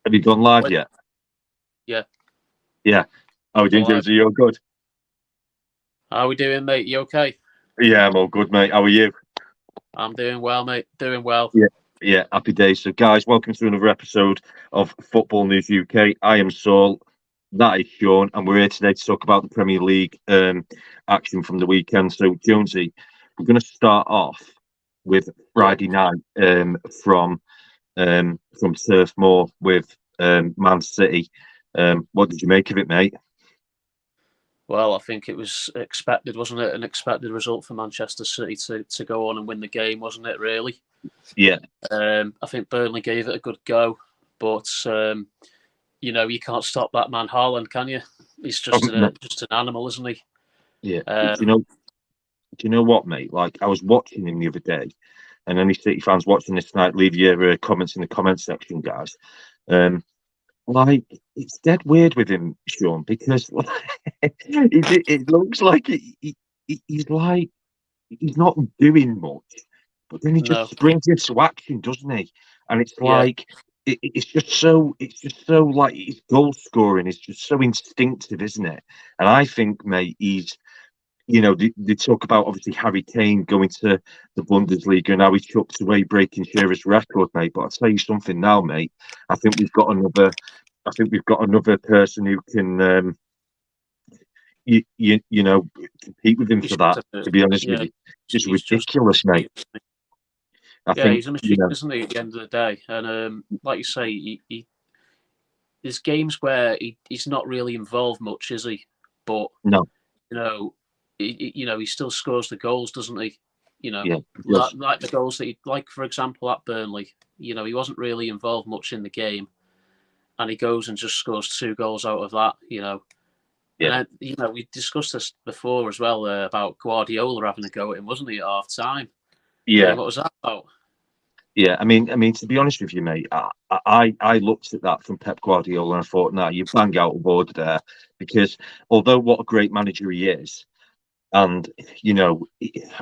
Have you gone live Wait, yet? yeah. Yeah. How are we doing, Alive. Josie? You're good? How are we doing, mate? You okay? Yeah, I'm all good, mate. How are you? I'm doing well, mate. Doing well. Yeah. Yeah, happy days. So, guys, welcome to another episode of Football News UK. I am Saul. That is Sean, and we're here today to talk about the Premier League action from the weekend. So, Jonesy, we're going to start off with Friday night from Turf Moor with Man City. What did you make of it, mate? Well, I think it was expected, wasn't it? An expected result for Manchester City to go on and win the game, wasn't it? Really. Yeah. I think Burnley gave it a good go, but you can't stop that man Haaland, can you? He's just No. just an animal, isn't he? Yeah. Do you know what, mate? Like, I was watching him the other day, and any City fans watching this tonight, leave your comments in the comment section, guys. Like, it's dead weird with him, Sean, because it looks like he's not doing much, but then he No. just springs into action, doesn't he? And it's Yeah. like it's just so like his goal scoring is just so instinctive, isn't it? And I think, mate, they talk about obviously Harry Kane going to the Bundesliga and how he chucks away breaking Shearer's record, mate. But I'll tell you something now, mate. I think we've got another. I think we've got another person who can, compete with him He's for that. To be honest with yeah. you, just He's just ridiculous, mate. I yeah. think He's a machine, isn't he? At the end of the day, and like you say, there's games where he's not really involved much, is he? But no, you know, he still scores the goals, doesn't he? yeah, Like the goals that like for example at Burnley. He wasn't really involved much in the game, and he goes and just scores 2 goals out of that. yeah, And we discussed this before as well about Guardiola having a go at him, wasn't he, at half time? yeah. What was that about? Yeah, I mean, to be honest with you, mate, I looked at that from Pep Guardiola and I thought, nah, you bang out of order there, because although what a great manager he is, and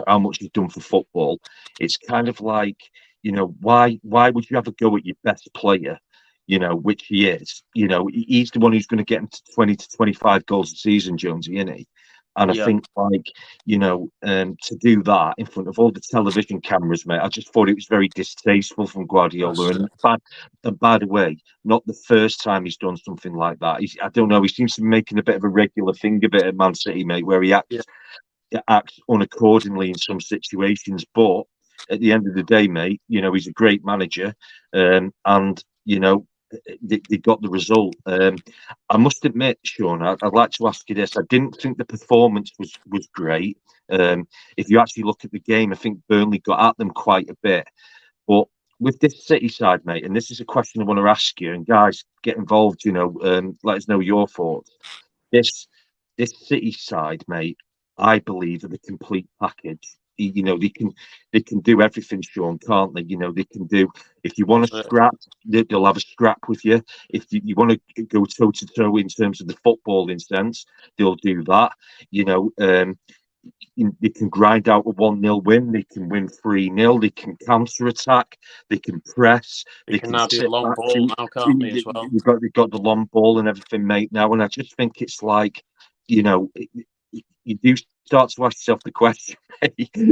how much he's done for football, it's kind of like, why would you have a go at your best player, which he is. He's the one who's going to get him to 20 to 25 goals a season, Jonesy, isn't he? And I Yeah, think, like, to do that in front of all the television cameras, mate, I just thought it was very distasteful from Guardiola. And by the way, not the first time he's done something like that. I don't know. He seems to be making a bit of a regular thing of it at Man City, mate, where he yeah, acts unaccordingly in some situations. But at the end of the day, mate, he's a great manager, and they got the result. I must admit, Sean, I'd like to ask you this. I didn't think the performance was great. If you actually look at the game, I think Burnley got at them quite a bit. But with this City side, mate, and this is a question I want to ask you, and guys, get involved. Let us know your thoughts. This City side, mate, I believe are the complete package. They can do everything, Sean, can't they? They can do, if you want to scrap, they'll have a scrap with you. If you want to go toe to toe in terms of the footballing sense, they'll do that. They can grind out a 1-0 win. They can win 3-0. They can counter attack. They can press. they can now do the sit long back. ball now, can't they, as well? They've got the long ball and everything, mate, now. And I just think it's like, you do start to ask yourself the question,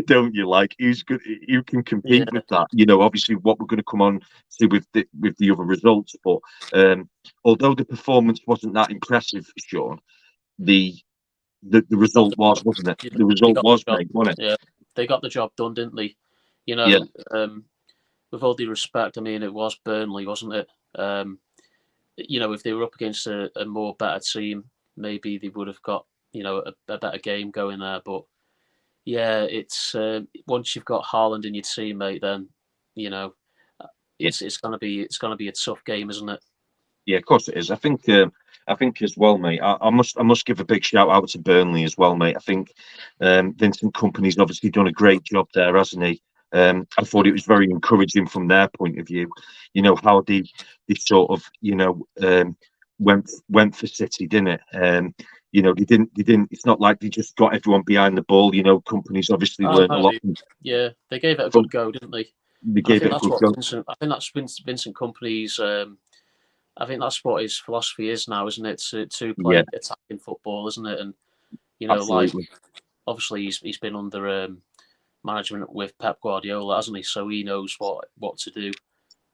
don't you? Like, who's good? Who can compete with that? Obviously, what we're going to come on to with the other results. But although the performance wasn't that impressive, Sean, the result was, wasn't it? The result was, mate, wasn't it? Yeah, they got the job done, didn't they? Yeah. With all due respect, I mean, it was Burnley, wasn't it? If they were up against a more better team, maybe they would have got a better game going there. But yeah, it's once you've got Haaland in your team, mate, then it's gonna be a tough game, isn't it? Yeah, of course it is. I think as well, mate. I must give a big shout out to Burnley as well, mate. I think Vincent Kompany's obviously done a great job there, hasn't he? I thought it was very encouraging from their point of view. How they sort of went for City, didn't it? They didn't. It's not like they just got everyone behind the ball. Kompany's obviously learned a lot. Yeah, they gave it a good go, didn't they? They gave it a good go. I think that's Vincent Kompany's I think that's what his philosophy is now, isn't it? To Yeah, play attacking football, isn't it? And like absolutely. obviously he's been under management with Pep Guardiola, hasn't he? So he knows what to do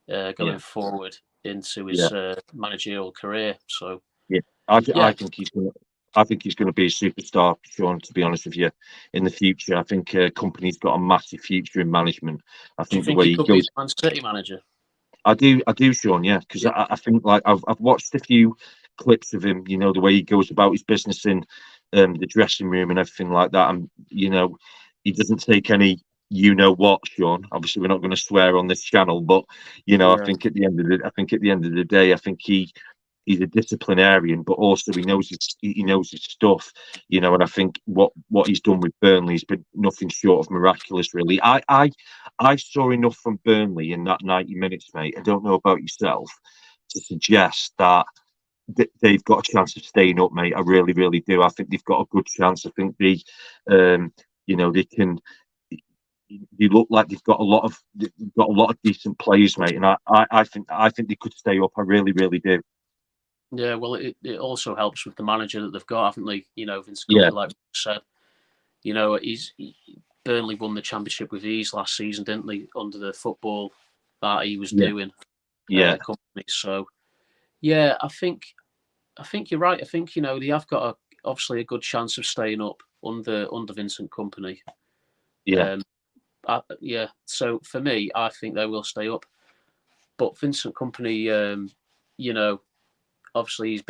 going Yeah, forward into yeah, his managerial career. So yeah. I yeah, think he's going to. I think he's going to be a superstar, Sean. To be honest with you, in the future, I think company's got a massive future in management. I do you think the think way he he could be goes, the Man City manager? I do, Sean. Yeah, because Yeah, I think like I've watched a few clips of him. The way he goes about his business in the dressing room and everything like that. And he doesn't take any what, Sean. Obviously, we're not going to swear on this channel, but I yeah, think I think at the end of the day, I think he's a disciplinarian, but also he knows his stuff, And I think what he's done with Burnley has been nothing short of miraculous, really. I saw enough from Burnley in that 90 minutes, mate. I don't know about yourself, to suggest that they've got a chance of staying up, mate. I really, really do. I think they've got a good chance. I think they can. They look like they've got a lot of decent players, mate, and I think they could stay up. I really, really do. yeah. Well, it also helps with the manager that they've got, haven't they? Vince Yeah, Company, like we said. Burnley won the championship with ease last season, didn't they? Under the football that he was yeah, doing, yeah, company. So yeah, I think you're right. I think they have got obviously a good chance of staying up under Vincent Company. yeah, Um, yeah. So for me, I think they will stay up. But Vincent Company, you know, obviously he's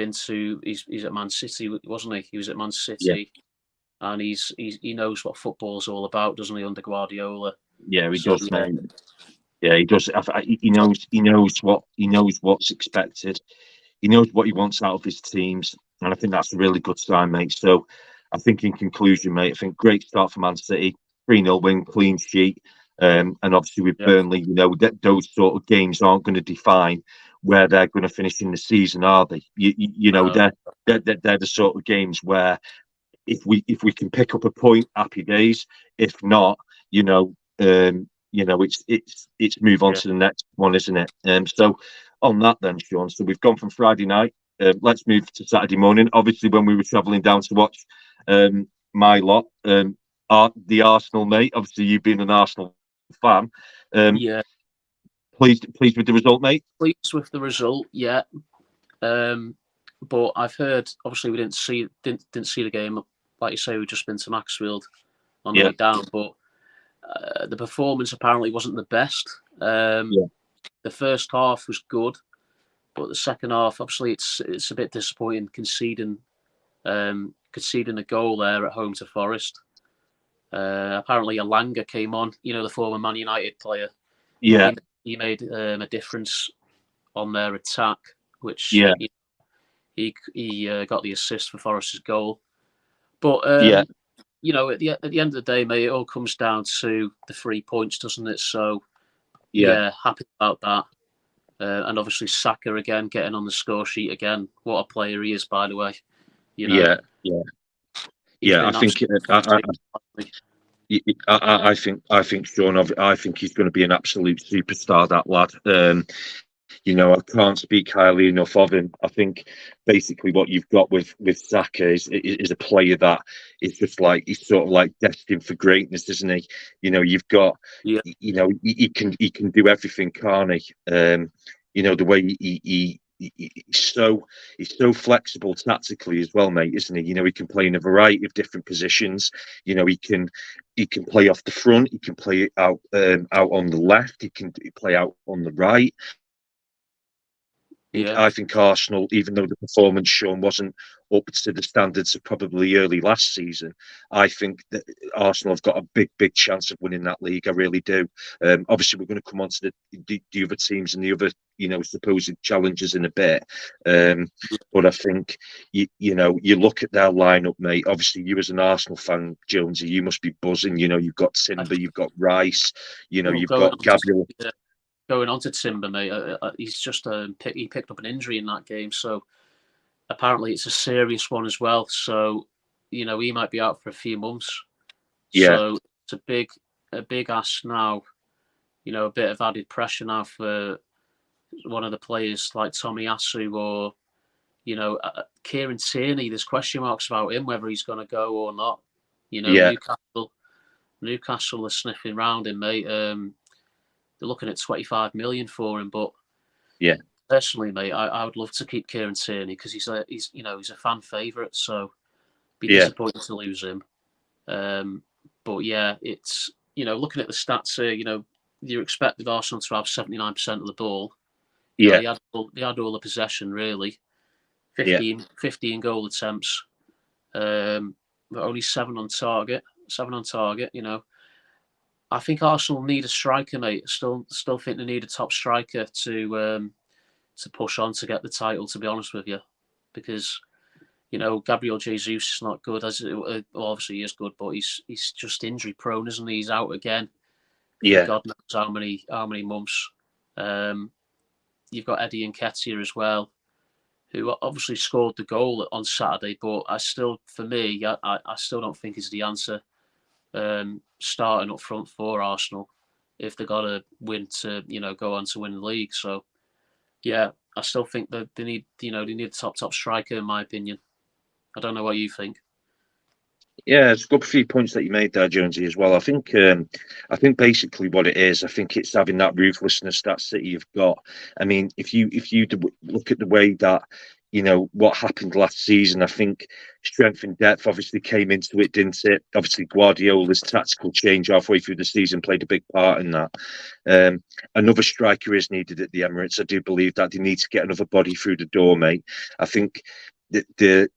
at Man City, wasn't he? He was at Man yeah, City, and he knows what football's all about, doesn't he? Under Guardiola. yeah. He So does, yeah, mate. Yeah, he does. He knows what's expected. He knows what he wants out of his teams, and I think that's a really good sign, mate. So, I think in conclusion, mate, I think great start for Man City, 3-0 win, clean sheet, and obviously with yeah, Burnley, that those sort of games aren't going to define where they're going to finish in the season, are they? no, They're the sort of games where if we can pick up a point, happy days. If not, it's move on yeah, to the next one, isn't it? So on that then, Sean. So we've gone from Friday night. Let's move to Saturday morning. Obviously, when we were travelling down to watch my lot, the Arsenal mate. Obviously, you being an Arsenal fan, um, yeah. pleased with the result, mate. Pleased with the result, yeah. But I've heard, obviously, we didn't see the game. Like you say, we've just been to Maxfield on the Yeah, way down, but the performance apparently wasn't the best. yeah, The first half was good, but the second half, obviously, it's a bit disappointing conceding a goal there at home to Forest. Apparently, Alanga came on, the former Man United player. yeah, He made a difference on their attack, which yeah, he got the assist for Forest's goal. But yeah, at the end of the day, mate, it all comes down to the 3 points, doesn't it? So yeah, yeah, happy about that. And obviously Saka again getting on the score sheet again. What a player he is, by the way. You know, yeah, yeah, he's yeah. I been think absolutely fantastic. I think Sean. I think he's going to be an absolute superstar. That lad. I can't speak highly enough of him. I think basically what you've got with Saka is a player that is just like he's sort of like destined for greatness, isn't he? You've got Yeah, he can do everything, can't he? The way he's so flexible tactically as well, mate, isn't he? He can play in a variety of different positions. He can play off the front. He can play out on the left. He can play out on the right. yeah, I think Arsenal, even though the performance shown wasn't up to the standards of probably early last season, I think that Arsenal have got a big, big chance of winning that league. I really do. Obviously, we're going to come on to the other teams and the other, supposed challenges in a bit. But I think you look at their lineup, mate. Obviously, you as an Arsenal fan, Jonesy, you must be buzzing. You've got Timber, you've got Rice, well, you've got Gabriel. going on to Timber, mate. He's just he picked up an injury in that game, so apparently it's a serious one as well. So he might be out for a few months. Yeah, So it's a big ask now. A bit of added pressure now for one of the players like Tommy Asu or Kieran Tierney. There's question marks about him whether he's going to go or not. Yeah, Newcastle are sniffing round him, mate. They're looking at 25 million for him, but yeah, personally, mate, I would love to keep Kieran Tierney because he's a fan favourite. So be yeah, disappointed to lose him. But yeah, it's looking at the stats here, you expected Arsenal to have 79% of the ball. yeah, They had all the possession really. yeah, 15 goal attempts, but only 7 on target. 7 on target. I think Arsenal need a striker, mate. Still think they need a top striker to push on to get the title. To be honest with you, because Gabriel Jesus is not good. Well, obviously he is good, but he's just injury prone, isn't he? He's out again for yeah, God knows how many months. You've got Eddie Nketiah as well, who obviously scored the goal on Saturday, but I still don't think is the answer. Starting up front for Arsenal if they got to win to go on to win the league. So yeah, I still think that they need a top striker in my opinion. I don't know what you think. yeah. It's a good few points that you made there, Jonesy, as well. I think basically what it is, I think it's having that ruthlessness that City have got. I mean, if you look at the way that what happened last season, I think strength and depth obviously came into it, didn't it? Obviously, Guardiola's tactical change halfway through the season played a big part in that. Another striker is needed at the Emirates. I do believe that they need to get another body through the door, mate. I think the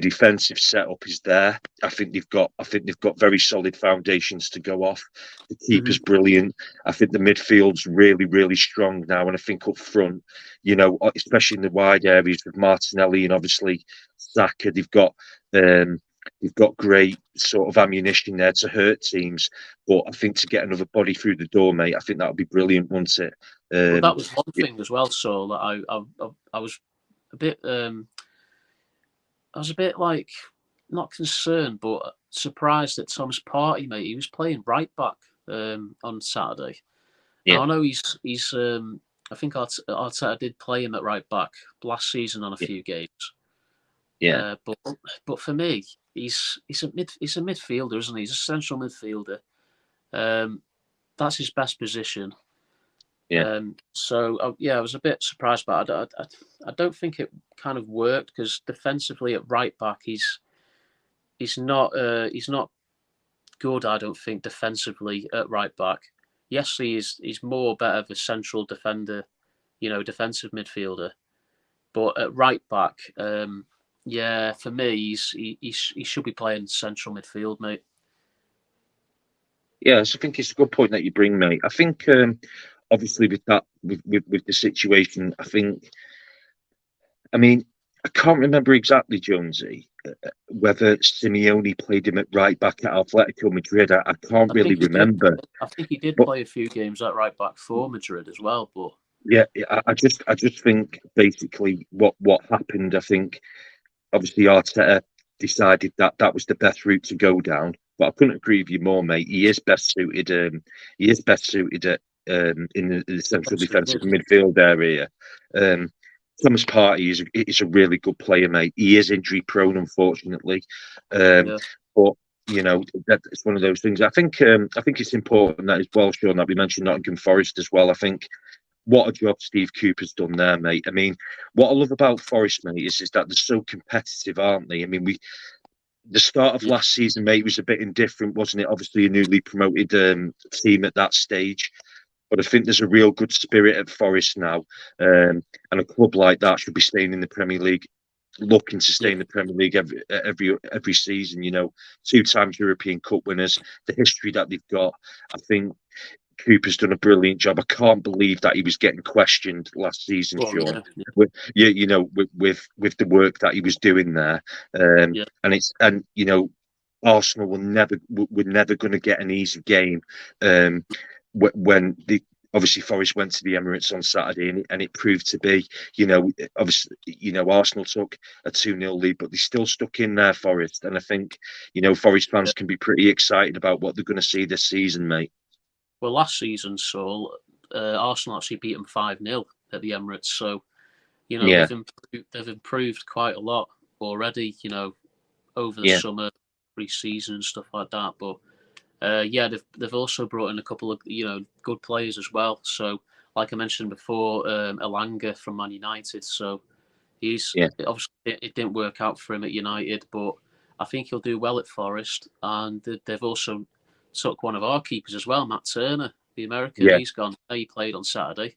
defensive setup is there. I think they've got very solid foundations to go off. The keeper's brilliant. I think the midfield's really, really strong now. And I think up front, especially in the wide areas with Martinelli and obviously Saka, they've got great sort of ammunition there to hurt teams. But I think to get another body through the door, mate, I think that would be brilliant, wouldn't it? Well, that was one thing as well. So that I was a bit like not concerned, but surprised that Thomas Partey, mate. He was playing right back on Saturday. Yeah, Now, I know he's. I think Arteta did play him at right back last season on a yeah, few games. yeah, But for me, he's a midfielder, isn't he? He's a central midfielder. That's his best position. yeah. So yeah, I was a bit surprised, but I don't think it kind of worked because defensively at right back, he's not good. I don't think defensively at right back. Yes, he's more better of a central defender, defensive midfielder. But at right back, yeah, for me, he should be playing central midfield, mate. Yes, I think it's a good point that you bring, mate. I think obviously with that with the situation, I mean, I can't remember exactly, Jonesy, whether Simeone played him at right back at Atletico Madrid. I can't I really think he did. remember, I think he did but play a few games at right back for Madrid as well. But yeah, I just think basically what happened. I think obviously Arteta decided that that was the best route to go down. But I couldn't agree with you more, mate. He is best suited. He is best suited at in the central potentially defensive did. midfield area. Um, Thomas Partey is a really good player, mate. He is injury prone, unfortunately, Yeah, but that it's one of those things. I think it's important that as well, Sean, that we mentioned Nottingham Forest as well. I think what a job Steve Cooper's done there, mate. I mean, what I love about Forest, mate, is that they're so competitive, aren't they? I mean, the start of yeah, last season, mate, was a bit indifferent, wasn't it? Obviously, a newly promoted team at that stage. But I think there's a real good spirit at Forest now. And a club like that should be staying in the Premier League, looking to stay yeah. in the Premier League every season. 2 times European Cup winners, the history that they've got. I think Cooper's done a brilliant job. I can't believe that he was getting questioned last season, Well, Sean. yeah, With with the work that he was doing there, yeah, Arsenal were never going to get an easy game. When the obviously Forest went to the Emirates on Saturday, and it proved to be, obviously, Arsenal took a 2-0 lead, but they still stuck in there, Forest. And I think, Forest yeah. fans can be pretty excited about what they're going to see this season, mate. Well, last season, so Arsenal actually beat them 5-0 at the Emirates. So, Yeah. they've improved quite a lot already, over the summer, pre-season and stuff like that. But they've also brought in a couple of good players as well. So, like I mentioned before, Elanga from Man United. So he's obviously it didn't work out for him at United, but I think he'll do well at Forest. And they've also took one of our keepers as well, Matt Turner, the American. Yeah. He's gone. He played on Saturday.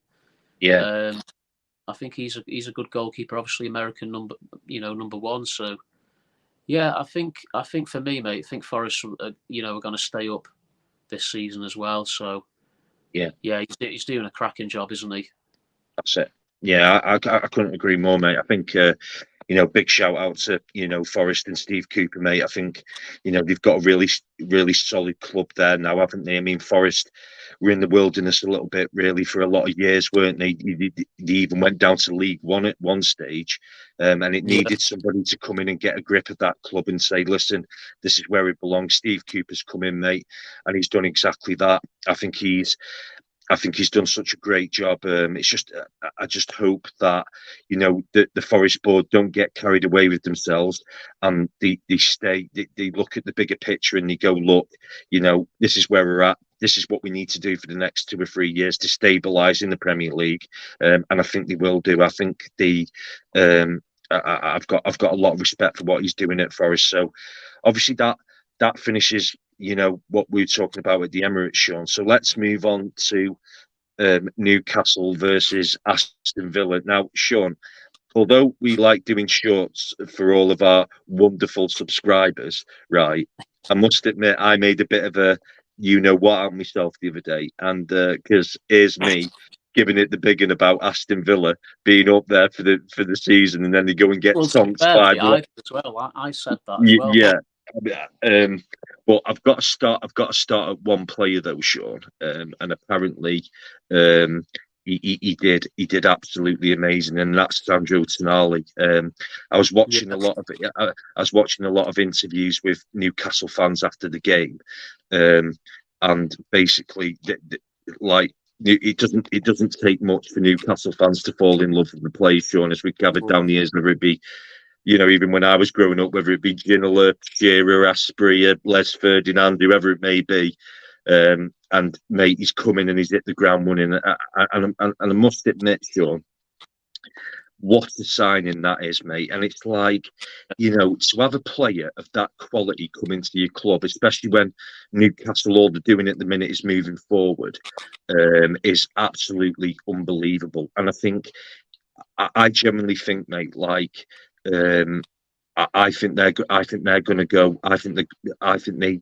Yeah. I think he's a good goalkeeper. Obviously, American number one. So yeah, I think for me, mate, I think Forest are going to stay up this season as well. So yeah, he's doing a cracking job, isn't he? That's it. Yeah, I couldn't agree more, mate. I think big shout out to Forest and Steve Cooper, mate. I think they've got a really solid club there now, haven't they? I mean, Forest were in the wilderness a little bit, really, for a lot of years, weren't they? They even went down to League One at one stage, and it needed somebody to come in and get a grip of that club and say, listen, this is where it belongs. Steve Cooper's come in, mate, and he's done exactly that. I think he's done such a great job. It's just, I just hope that the Forest board don't get carried away with themselves, and they look at the bigger picture and they go, look, this is where we're at. This is what we need to do for the next 2 or 3 years to stabilise in the Premier League, and I think they will do. I think I've got a lot of respect for what he's doing at Forest. So obviously that finishes what we were talking about at the Emirates, Sean. So let's move on to Newcastle versus Aston Villa. Now, Sean, although we like doing shorts for all of our wonderful subscribers, right, I must admit I made a bit of a what out myself the other day, and because here's me giving it the big one about Aston Villa being up there for the season, and then they go and get Tonks 5. I said that as well. Yeah. But I've got to start at one player though, Sean, and apparently he did absolutely amazing, and that's Sandro Tonali. I was watching a lot of it. I was watching a lot of interviews with Newcastle fans after the game, and basically, like, it doesn't take much for Newcastle fans to fall in love with the player, Sean, as we gathered down the years, whether it be even when I was growing up, whether it be Ginola, Shearer, Asprey, Les Ferdinand, whoever it may be. And mate, he's coming and he's hit the ground running. And I must admit, Sean, what a signing that is, mate. And it's like, to have a player of that quality come into your club, especially when Newcastle, all they're doing at the minute is moving forward, is absolutely unbelievable. And I think, I genuinely think, mate, like, I think they're going to go. I think they.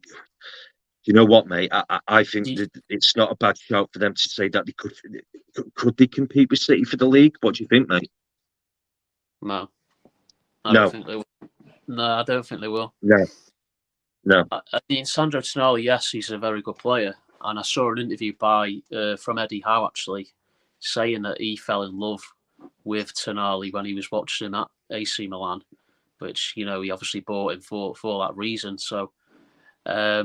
You know what, mate? I think that it's not a bad shout for them to say that they could they compete with City for the league. What do you think, mate? No, I don't think they will. No, I don't think they will. No. I mean, Sandro Tonali, yes, he's a very good player, and I saw an interview from Eddie Howe actually saying that he fell in love with Tonali when he was watching him at AC Milan, which he obviously bought him for that reason. So, I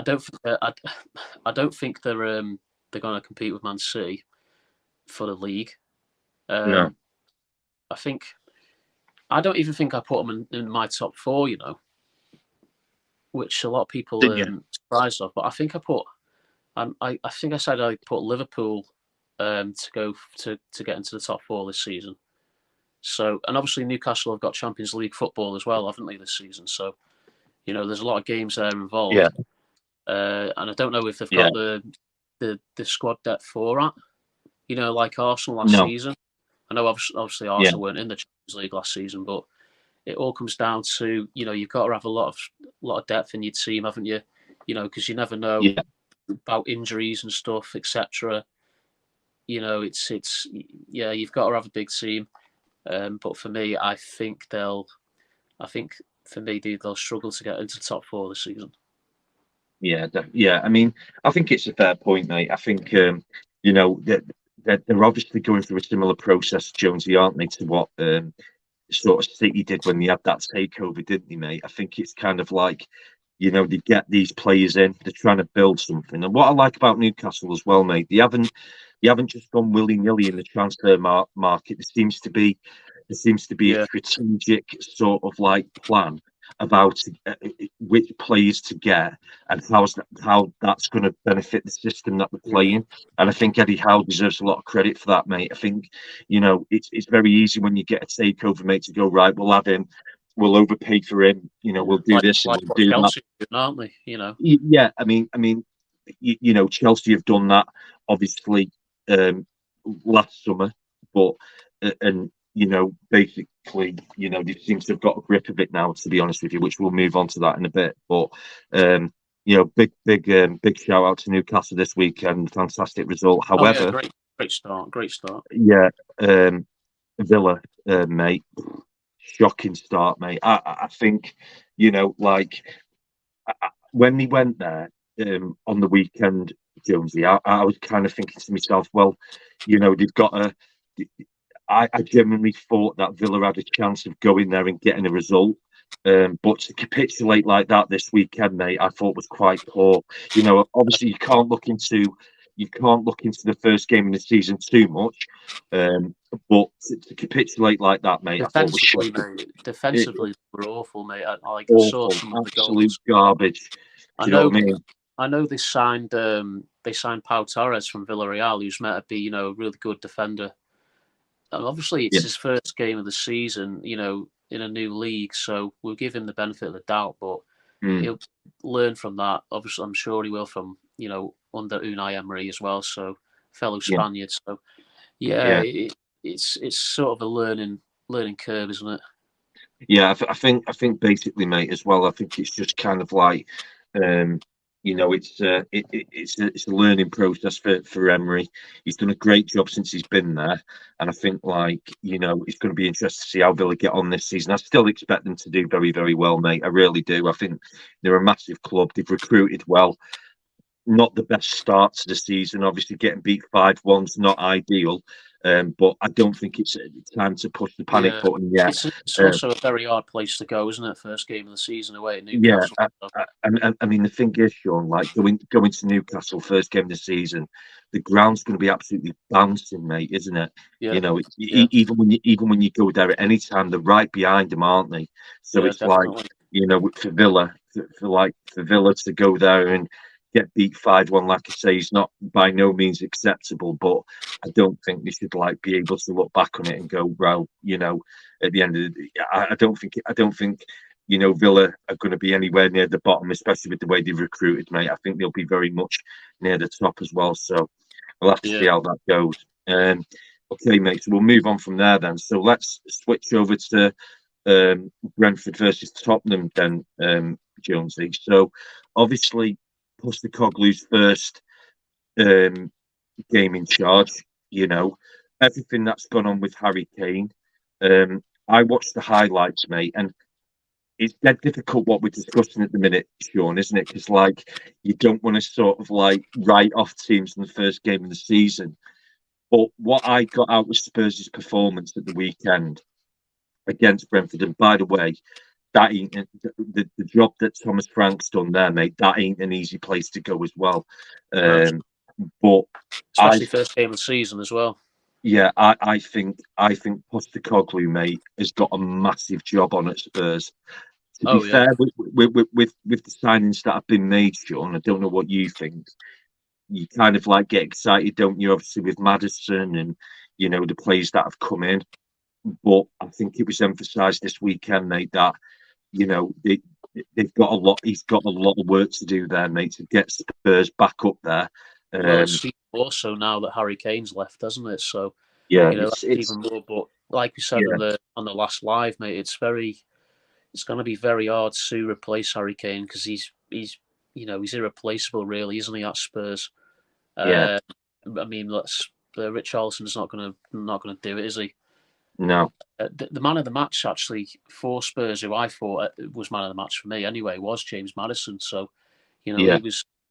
don't think they're going to compete with Man City for the league. No, I don't even think I put them in my top 4. Which a lot of people are surprised of. But I think I think I said I put Liverpool to go to get into the top 4 this season. So, and obviously Newcastle have got Champions League football as well, haven't they, this season? So, there's a lot of games there involved. Yeah. And I don't know if they've got the squad depth for that. Like Arsenal last season. I know obviously Arsenal weren't in the Champions League last season, but it all comes down to you've got to have a lot of depth in your team, haven't you? Because you never know about injuries and stuff, etc. It's you've got to have a big team. But for me, I think they'll struggle to get into the top 4 this season. Yeah. I mean, I think it's a fair point, mate. I think they're obviously going through a similar process, Jonesy, aren't they, to what sort of City did when they had that takeover, didn't they, mate? I think it's kind of like, they get these players in, they're trying to build something. And what I like about Newcastle as well, mate, they haven't you haven't just gone willy-nilly in the transfer market. There seems to be a Yeah, strategic sort of like plan about which players to get and how that's going to benefit the system that we're yeah. playing. And I think Eddie Howe deserves a lot of credit for that, mate. I think it's very easy when you get a takeover, mate, to go right. We'll have him. We'll overpay for him. Yeah. We'll do this and Like we'll what do that. Chelsea are doing, aren't they? You know. Yeah, I mean, Chelsea have done that obviously last summer, but and basically, they seem to have got a grip of it now. To be honest with you, which we'll move on to that in a bit. But big shout out to Newcastle this weekend. Fantastic result. Oh yeah, However, great start, great start. yeah, Villa, mate, shocking start, mate. I think like when he went there on the weekend, Jonesy, I was kind of thinking to myself, well, they've got a. I genuinely thought that Villa had a chance of going there and getting a result. But to capitulate like that this weekend, mate, I thought was quite poor. Obviously you can't look into the first game of the season too much. But to capitulate like that, mate, I thought was Defensively, shocking. mate. Defensively, they were awful, mate. I saw Awful, some of the absolute goals. garbage. I Do you know know, what I mean? I know they signed Pau Torres from Villarreal, who's meant to be a really good defender. And obviously, it's Yeah. his first game of the season, in a new league, so we'll give him the benefit of the doubt, but Mm, he'll learn from that. Obviously, I'm sure he will from under Unai Emery as well, so fellow yeah, Spaniard. So yeah, yeah, it's sort of a learning curve, isn't it? yeah. I think basically, mate, as well. I think it's just kind of like, um, it's a learning process for Emery. He's done a great job since he's been there, and I think like it's going to be interesting to see how Villa get on this season. I still expect them to do very very well, mate. I really do. I think they're a massive club. They've recruited well. Not the best start to the season. Obviously, getting beat 5-1's not ideal, but I don't think it's time to push the panic Yeah, button yet. it's Uh, also a very hard place to go, isn't it? First game of the season away at yeah, Newcastle. So, I mean, the thing is, Sean, like going to Newcastle first game of the season, the ground's going to be absolutely bouncing, mate, isn't it? yeah, yeah, Even when you go there at any time, they're right behind them, aren't they? So yeah, it's like definitely. for Villa, for Villa to go there and get beat 5-1, like I say, is not by no means acceptable. But I don't think they should like be able to look back on it and go, well, at the end of the day, I don't think Villa are going to be anywhere near the bottom, especially with the way they've recruited, mate. I think they'll be very much near the top as well. So we'll have to see Yeah, how that goes. Okay, mate. So we'll move on from there then. So let's switch over to Brentford versus Tottenham then, Jonesy. So obviously, Postecoglou's first um, game in charge. Everything that's gone on with Harry Kane. I watched the highlights, mate, and it's dead difficult what we're discussing at the minute, Sean, isn't it? Because like you don't want to sort of like write off teams in the first game of the season. But what I got out of Spurs' performance at the weekend against Brentford, and by the way, that ain't the job that Thomas Frank's done there, mate. That ain't an easy place to go as well. no, But I, especially first game of the season as well. yeah, I think Postecoglou, mate, has got a massive job on at Spurs. To be Oh yeah, fair, with the signings that have been made, Sean, I don't know what you think. You kind of like get excited, don't you? Obviously, with Maddison and the players that have come in. But I think it was emphasised this weekend, mate, that they've got a lot. He's got a lot of work to do there, mate, to get Spurs back up there. well, Um, it's also now that Harry Kane's left, hasn't it? So yeah, that's even more. But like we said yeah, on the last live, mate, it's going to be very hard to replace Harry Kane because he's irreplaceable, really, isn't he? At Spurs. yeah, I mean, Richarlison's not going to do it, is he? no, The man of the match actually for Spurs, who I thought was man of the match for me anyway, was James Maddison. So, yeah,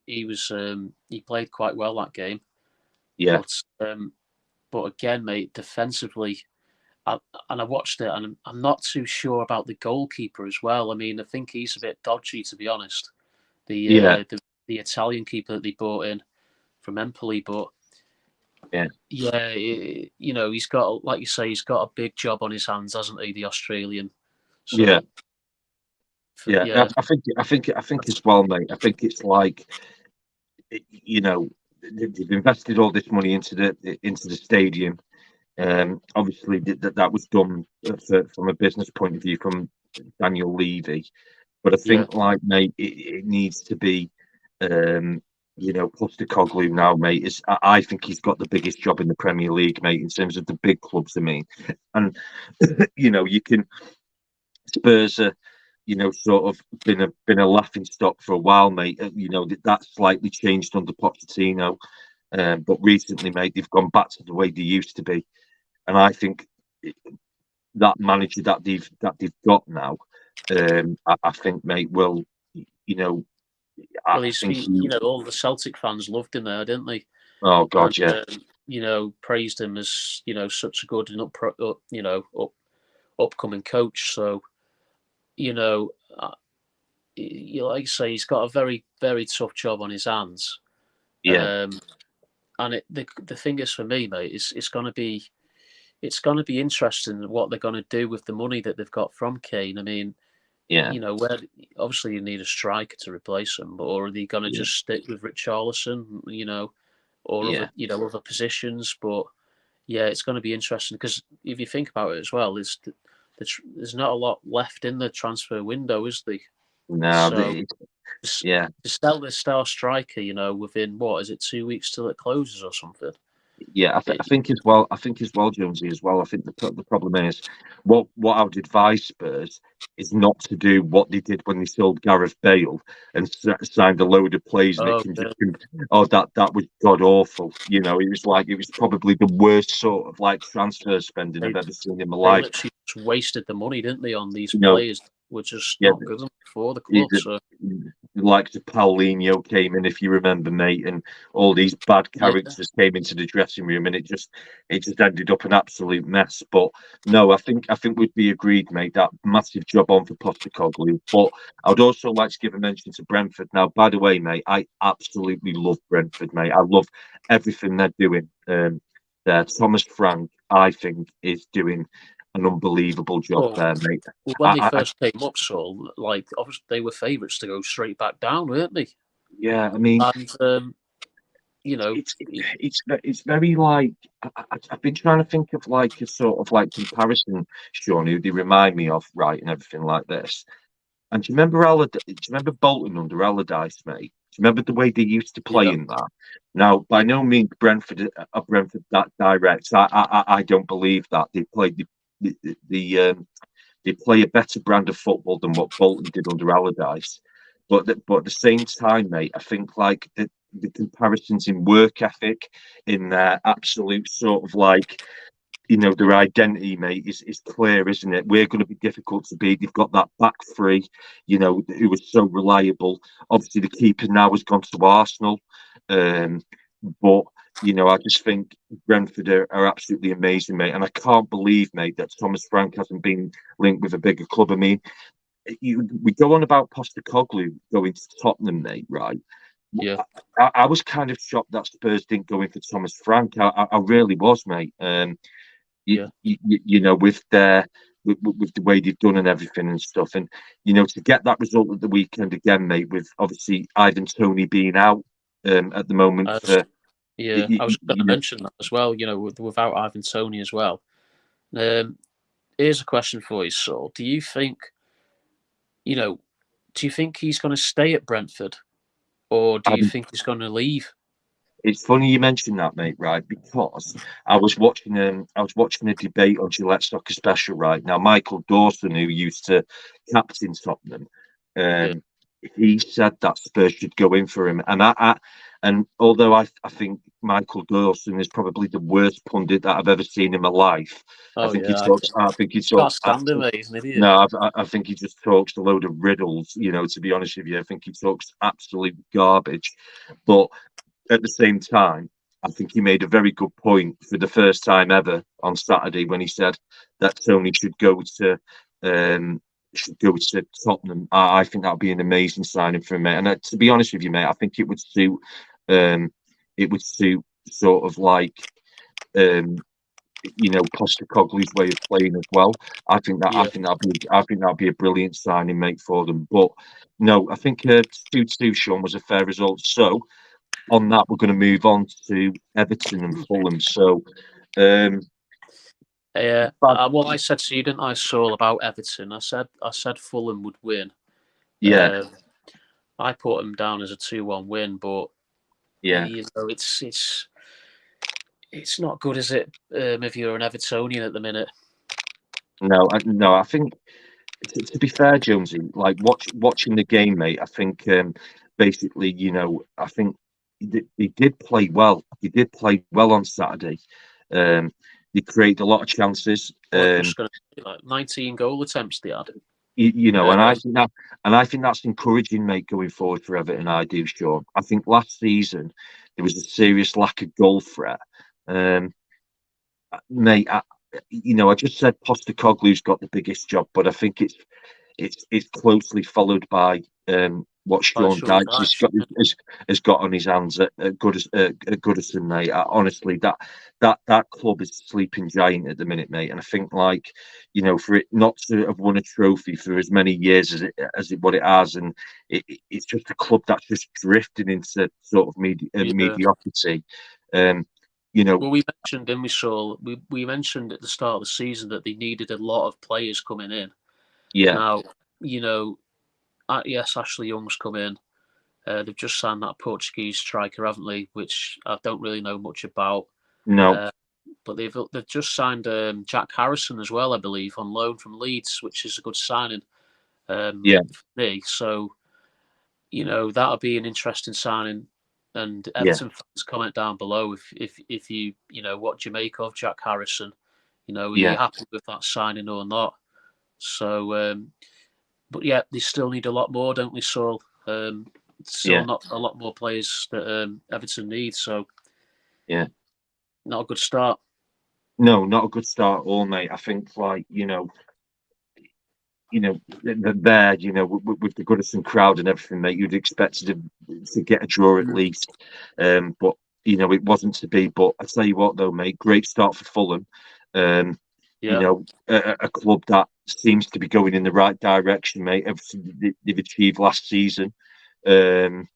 he played quite well that game. yeah, But again, mate, defensively, I, and I watched it, and I'm not too sure about the goalkeeper as well. I mean, I think he's a bit dodgy, to be honest. The yeah, uh, the, the Italian keeper that they brought in from Empoli, but Yeah, he's got, like you say, he's got a big job on his hands, hasn't he? The Australian. Yeah, So yeah. yeah, I think as well, mate. I think it's like, you know, they've invested all this money into the stadium. Obviously, that was done from a business point of view from Daniel Levy. But I yeah. think, like, mate, it needs to be, um, Postecoglou now, mate. I think he's got the biggest job in the Premier League, mate, in terms of the big clubs. I mean, and you can Spurs are, sort of been a laughing stock for a while, mate. That's slightly changed under Pochettino, but recently, mate, they've gone back to the way they used to be, and I think that manager that they've got now, I think, mate, will, you know, I Well, think he. all the Celtic fans loved him there, didn't they? Oh And God, yeah, praised him as such a good and upcoming coach. So you know, like I say, he's got a very very tough job on his hands. yeah, Um, and the thing is for me, mate, it's gonna be interesting what they're gonna do with the money that they've got from Kane. I mean, yeah, where obviously you need a striker to replace him, or are they gonna yeah, just stick with Richarlison? Or yeah. other positions, but yeah, it's going to be interesting because if you think about it as well, there's not a lot left in the transfer window, is there? No, So yeah. to sell this star striker, within what is it, 2 weeks till it closes or something? Yeah, It, I think as well. I think as well, Jonesy, as well. I think the problem is what I would advise Spurs is not to do what they did when they sold Gareth Bale and signed a load of players, and it oh, can yeah. just that was god awful. It was probably the worst sort of like transfer spending I've They ever seen in my they life. literally just wasted the money, didn't they, on these You know, players that were just yeah, not good enough for the club. the, So the likes of Paulinho came in, if you remember, mate, and all these bad yeah, characters came into the dressing room, and it just ended up an absolute mess. But no, I think we'd be agreed, mate. That massive job on for Postecoglou. But I would also like to give a mention to Brentford. Now, by the way, mate, I absolutely love Brentford, mate. I love everything they're doing. There, Thomas Frank, I think, is doing an unbelievable job well, there, mate. when they I first came up, so like obviously they were favourites to go straight back down, weren't they? yeah, I mean, And you know, it's very like I've been trying to think of like a sort of like comparison, Sean, who they remind me of, right, and everything like this. And do you remember Bolton under Allardyce, mate? Do you remember the way they used to play yeah, in that? Now, by yeah, no means Brentford that direct. I don't believe that they played they play a better brand of football than what Bolton did under Allardyce. But at the same time, mate, I think like the comparisons in work ethic, in their absolute sort of like their identity, mate, is clear, isn't it? We're going to be difficult to beat. They've got that back three, who was so reliable. Obviously, the keeper now has gone to Arsenal, but I just think Brentford are absolutely amazing, mate. And I can't believe, mate, that Thomas Frank hasn't been linked with a bigger club. I mean, we go on about Postecoglou going to Tottenham, mate, right? yeah. I was kind of shocked that Spurs didn't go in for Thomas Frank. I really was, mate. Yeah. With with the way they've done and everything and stuff, and to get that result at the weekend again, mate, with obviously Ivan Toney being out at the moment I was, for yeah, I was going to mention that as well. Without Ivan Toney as well. Um, Here's a question for you, Saul. You know, do you think he's going to stay at Brentford, or do you think he's going to leave? It's funny you mentioned that, mate, right? Because I was watching a debate on Gillette Soccer Special right now. Michael Dawson, who used to captain Tottenham, Yeah. um, he said that Spurs should go in for him, and although I think Michael Dawson is probably the worst pundit that I've ever seen in my life. I Oh think he yeah, talks. I think he can't talks. stand him, mate. He's an idiot. No, I think he just talks a load of riddles. To be honest with you, I think he talks absolute garbage. But at the same time, I think he made a very good point for the first time ever on Saturday when he said that Tony um, should go to Tottenham. I think that would be an amazing signing for him, mate. And to be honest with you, mate, I think um, it would suit sort of like Postecoglou's way of playing as well. I think that'd be a brilliant signing, mate, for them. But no, I think 2-2, Sean, was a fair result. So on that, we're going to move on to Everton and Fulham. So, well, I said to you, didn't I, Saul, about Everton? I said Fulham would win. Yeah, I put them down as a 2-1 win, but yeah, it's not good, is it? If you're an Evertonian at the minute. no. I think to be fair, Jonesy, like watching the game, mate. I think basically, I think he did play well. He did play well on Saturday. He created a lot of chances. Just going to like 19 goal attempts they had. And I think that's encouraging, mate, going forward for Everton. I do, Sean. I think last season there was a serious lack of goal threat. Mate, I just said Postecoglou's got the biggest job, but I think it's closely followed by what Sean Dyche has got on his hands at Goodison, mate. Honestly, that club is a sleeping giant at the minute, mate. And I think, for it not to have won a trophy for as many years as what it has, and it's just a club that's just drifting into sort of mediocrity. Well, we mentioned, didn't we, Saul? We mentioned at the start of the season that they needed a lot of players coming in. Yeah. Now, yes, Ashley Young's come in. They've just signed that Portuguese striker, haven't they? Which I don't really know much about. No. But they've just signed Jack Harrison as well, I believe, on loan from Leeds, which is a good signing. For me. So, that'll be an interesting signing. And Everton fans, comment down below if you what do you make of Jack Harrison? Are you happy with that signing or not? So, but yeah, they still need a lot more, don't they, Saul? Not a lot more players that Everton needs. So, not a good start. No, not a good start at all, mate. I think, there, with the Goodison crowd and everything, mate, you'd expect to get a draw at least. But it wasn't to be. But I tell you what, though, mate, great start for Fulham. A club that seems to be going in the right direction, mate. Everything they've achieved last season. And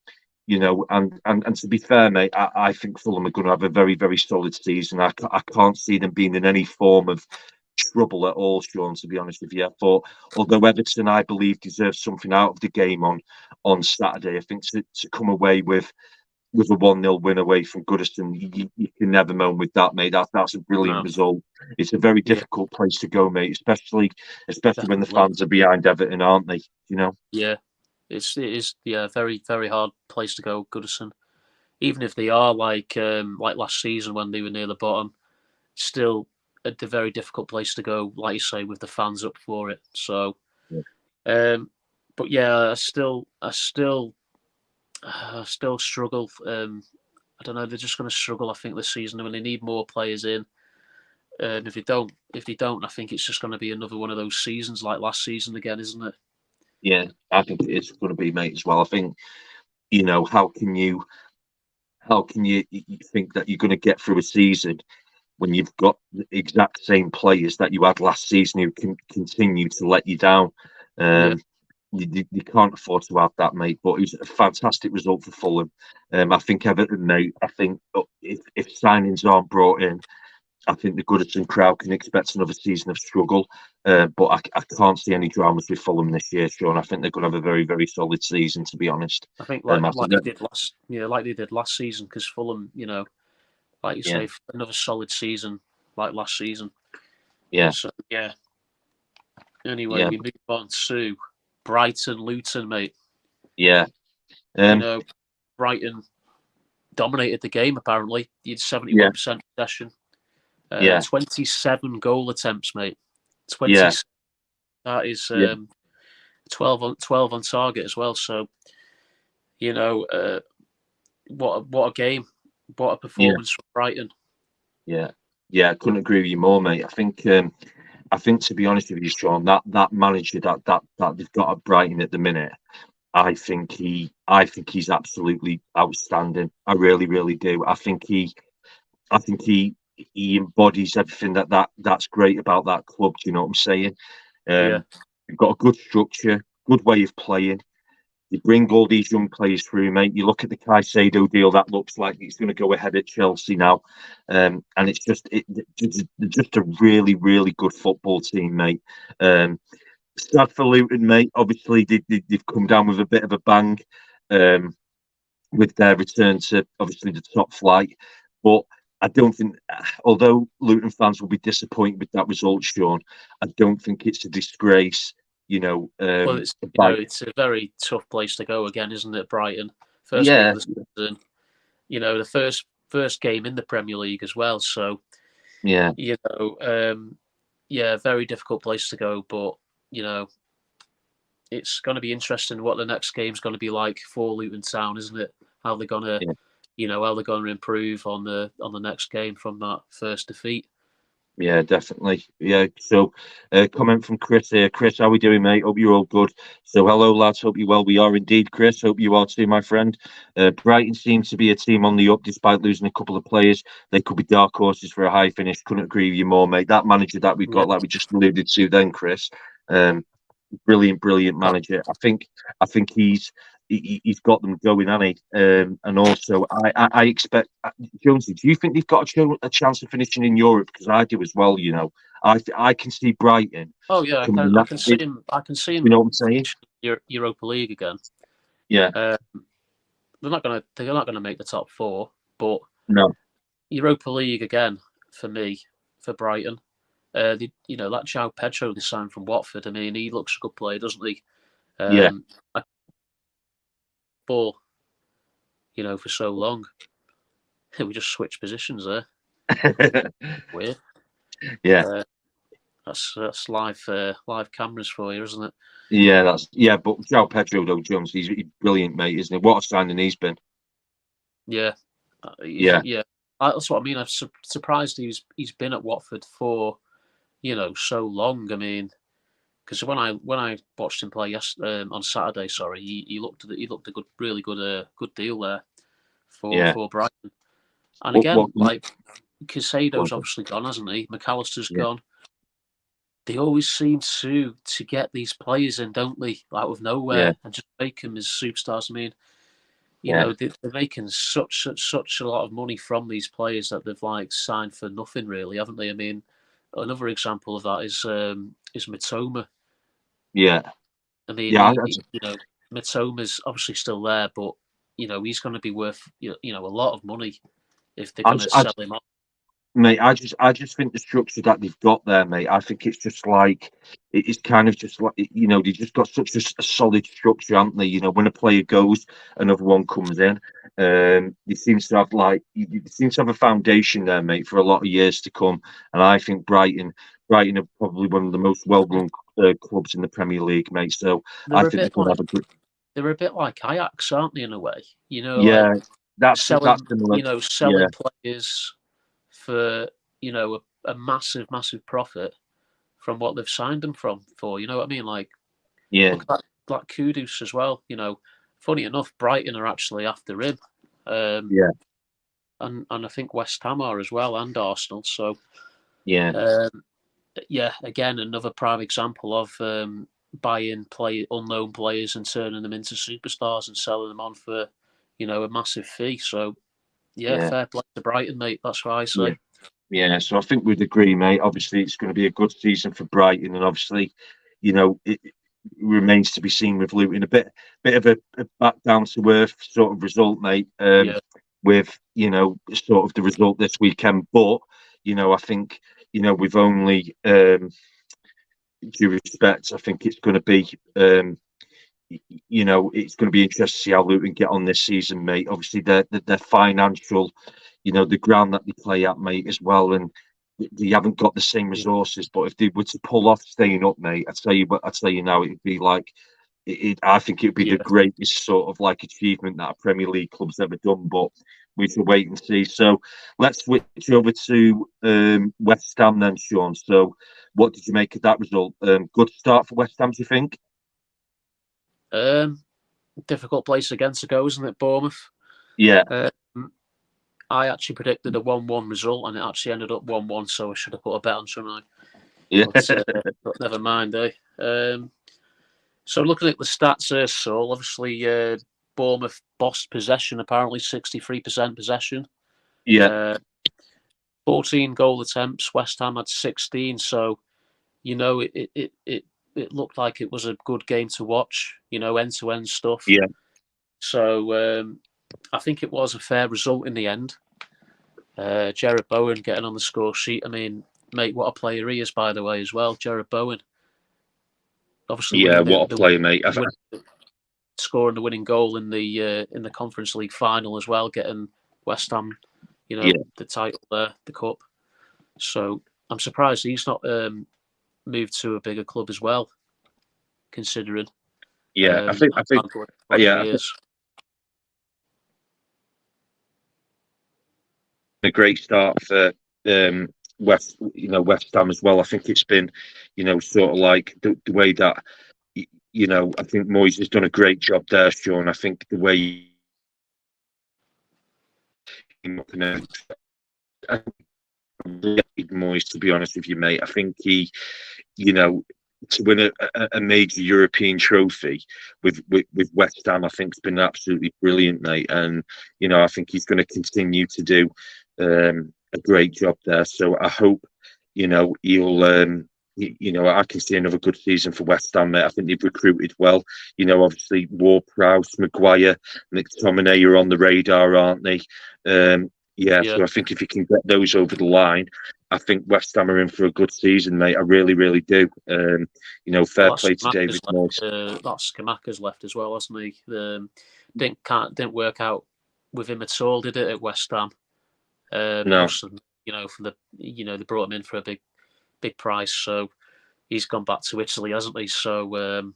to be fair, mate, I think Fulham are going to have a very, very solid season. I can't see them being in any form of trouble at all, Sean, to be honest with you. But although Everton, I believe, deserves something out of the game on Saturday, I think to come away with a 1-0 win away from Goodison, you can never moan with that, mate. That's a brilliant result. It's a very difficult place to go, mate, especially when the fans are behind Everton, aren't they? Yeah, it is very, very hard place to go, Goodison. Even if they are like last season when they were near the bottom, still a very difficult place to go, like you say, with the fans up for it. So, but yeah, I still struggle. I don't know. They're just going to struggle, I think, this season. I mean, they need more players in. If they don't, I think it's just going to be another one of those seasons like last season again, isn't it? Yeah, I think it is going to be, mate, as well. I think, how can you think that you're going to get through a season when you've got the exact same players that you had last season who can continue to let you down? You can't afford to have that, mate. But it was a fantastic result for Fulham. I think Everton, mate. I think if signings aren't brought in, I think the Goodison crowd can expect another season of struggle. But I can't see any dramas with Fulham this year, Sean. I think they're going to have a very, very solid season, to be honest. I think like they did last season, because Fulham, like you say, another solid season like last season. Yeah. So Anyway, we move on to Brighton, Luton, mate. Yeah. Brighton dominated the game, apparently. You had 71% possession. 27 goal attempts, mate. 20. Yeah. That is 12 on target as well. So, what a game. What a performance from Brighton. Yeah. I couldn't agree with you more, mate. I think to be honest with you, Sean, that manager that they've got at Brighton at the minute, I think he's absolutely outstanding. I really, really do. I think he I think he embodies everything that's great about that club. Do you know what I'm saying? Yeah. You've got a good structure, good way of playing. You bring all these young players through, mate. You look at the Caicedo deal; that looks like it's going to go ahead at Chelsea now, and it's just a really, really good football team, mate. Sad for Luton, mate. Obviously, they've come down with a bit of a bang um, with their return to obviously the top flight, but I don't think, although Luton fans will be disappointed with that result, Sean, I don't think it's a disgrace. You know, Well, it's by it's a very tough place to go again, isn't it? Brighton, first game yeah, of the season. The first game in the Premier League as well. So yeah. yeah, very difficult place to go. But it's going to be interesting what the next game's going to be like for Luton Town, isn't it? How they're gonna, Yeah. how they're going to improve on the next game from that first defeat. Yeah, definitely. Yeah. So, comment from Chris here. Chris, how we doing, mate? Hope you're all good. So, hello, lads. Hope you well. We are indeed, Chris. Hope you are too, my friend. Brighton seems to be a team on the up despite losing a couple of players. They could be dark horses for a high finish. Couldn't agree with you more, mate. That manager that we've Yeah. got, like we just alluded to, then, Chris. Brilliant manager. I think he's got them going, hasn't he? And also, I expect Jonesy. Do you think they've got a chance of finishing in Europe? Because I do as well. I can see Brighton Oh yeah, coming in I that. can see him. I can see You him know what I'm saying? Europa League again. Yeah. They're not gonna make the top four, but No. Europa League again for me, for Brighton. That João Pedro they signed from Watford. I mean, he looks a good player, doesn't he? Yeah. Ball, for so long. We just switched positions there. Weird. Yeah. That's live cameras for you, isn't it? Yeah. But João Pedro, though, Jones, he's brilliant, mate, isn't he? What a signing he's been. Yeah. Yeah. Yeah. That's what I mean. I'm surprised he's been at Watford for so long. I mean, because when I watched him play on Saturday, sorry, he looked a really good deal there Yeah. for Brighton. And What? again, like Casado's obviously gone, hasn't he? McAllister's Yeah. gone. They always seem to get these players in, don't they, out of Yeah. nowhere, and just make them as superstars. I mean, Yeah. they're making such a lot of money from these players that they've like signed for nothing, really, haven't they? I mean, another example of that is Mitoma. Yeah. I mean, Yeah. Mitoma's obviously still there, but he's going to be worth a lot of money if they're I, going to I, sell him off. Mate, I just think the structure that they've got there, mate. I think it's just like it's kind of just like they've just got such a solid structure, haven't they? When a player goes, another one comes in. They seem to have a foundation there, mate, for a lot of years to come. And I think Brighton are probably one of the most well-run clubs in the Premier League, mate. So I They're a think they're bit going to like have a good. they're a bit like Ajax, aren't they? In a way, like Yeah, that's selling similar. Yeah, selling players for a massive profit from what they've signed them for. You know what I mean? Like yeah, look at that, like Kudus as well. Funny enough, Brighton are actually after him, yeah, and I think West Ham are as well, and Arsenal. So yeah. yeah, again another prime example of buying unknown players and turning them into superstars and selling them on for a massive fee. So yeah, Yeah. fair play to Brighton, mate. That's what I Yeah. say. Yeah, so I think we'd agree, mate. Obviously, it's going to be a good season for Brighton, and obviously, it remains to be seen with Luton. A bit of a back down to earth sort of result, mate. Yeah, With sort of the result this weekend, but I think we've only due respect. I think it's going to be it's going to be interesting to see how Luton get on this season, mate. Obviously, their financial, the ground that they play at, mate, as well, and they haven't got the same yeah, resources. But if they were to pull off staying up, mate, I tell you now, it'd be like I think it'd be the yeah. greatest sort of like achievement that a Premier League club's ever done. But we should wait and see. So let's switch over to West Ham then, Sean. So what did you make of that result? Good start for West Ham, do you think? Difficult place again to go, isn't it, Bournemouth? Yeah, Um, I actually predicted a 1-1 result, and it actually ended up 1-1. So I should have put a bet on, shouldn't I? Yeah. But never mind, eh? So looking at the stats here, Saul, obviously Bournemouth bossed possession, apparently 63% possession. Yeah. 14 goal attempts. West Ham had 16. So, it looked like it was a good game to watch, end-to-end stuff. Yeah. So I think it was a fair result in the end. Jared Bowen getting on the score sheet. I mean, mate, what a player he is, by the way, as well. Jared Bowen. Obviously, Yeah, what a player, mate. Scoring the winning goal in the Conference League final as well, getting West Ham, the title there, the cup. So I'm surprised he's not moved to a bigger club as well, considering. Yeah, I think a great start for West Ham as well. I think it's been, sort of like the way that, I think Moyes has done a great job there, Sean. I think the way Moyes, to be honest with you, mate, I think he, to win a major European trophy with West Ham, I think has been absolutely brilliant, mate. And I think he's going to continue to do a great job there. So I hope he'll. I can see another good season for West Ham, mate. I think they've recruited well. Obviously Ward-Prowse, Maguire, McTominay are on the radar, aren't they? So I think if you can get those over the line, I think West Ham are in for a good season, mate. I really, really do. Fair play to David Moyes. That's Scamacca's left as well, hasn't he? Didn't work out with him at all, did it, at West Ham? No. They brought him in for a big price, so he's gone back to Italy, hasn't he? So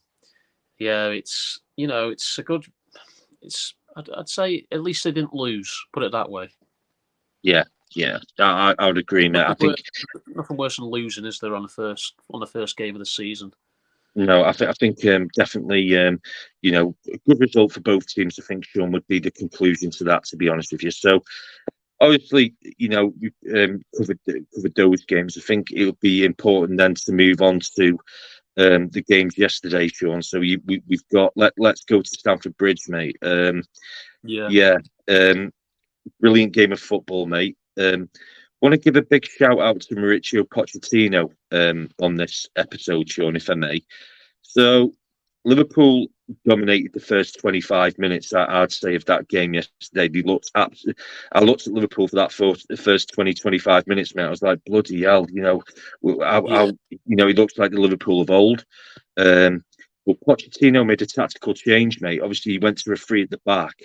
it's a good. I'd say at least they didn't lose. Put it that way. Yeah, I would agree, mate. I think nothing worse than losing, is there, on the first game of the season? No, I think definitely, a good result for both teams. I think, Sean, would be the conclusion to that. To be honest with you, so obviously, we covered those games. I think it'll be important then to move on to the games yesterday, Sean. So we've got let's go to Stamford Bridge, mate. Brilliant game of football, mate. Want to give a big shout out to Mauricio Pochettino on this episode, Sean, if I may. So Liverpool dominated the first 25 minutes, I'd say, of that game yesterday. I looked at Liverpool for that first 25 minutes, mate. I was like, bloody hell, he looks like the Liverpool of old. But Pochettino made a tactical change, mate. Obviously, he went to a three at the back.